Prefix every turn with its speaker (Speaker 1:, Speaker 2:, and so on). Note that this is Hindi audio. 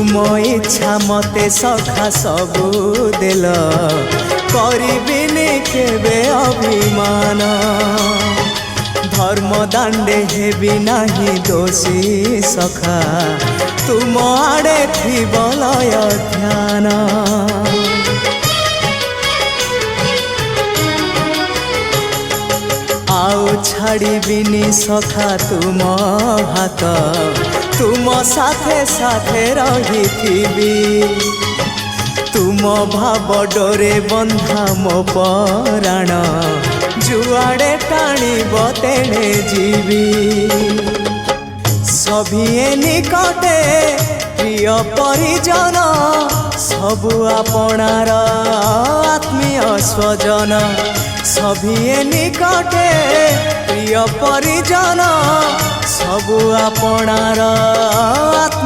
Speaker 1: तुम इच्छा मते सखा सबू देल करिबिनी केबे अभिमान धर्म दांडे हेबी नाही दोषी सखा तुम आड़े थी बलय ध्यान आउ छाड़िबिनी सखा तुम हाथ तुम साथे साथे रही तुम भाव डोरे बंधा मो पराण जुआड़े टाणीब तेणे जीवी सभिए निकटे प्रिय परिजन सबु आपणार आत्मीय स्वजन सभिए निकटे प्रिय परिजन सबु आपणार आत्मीय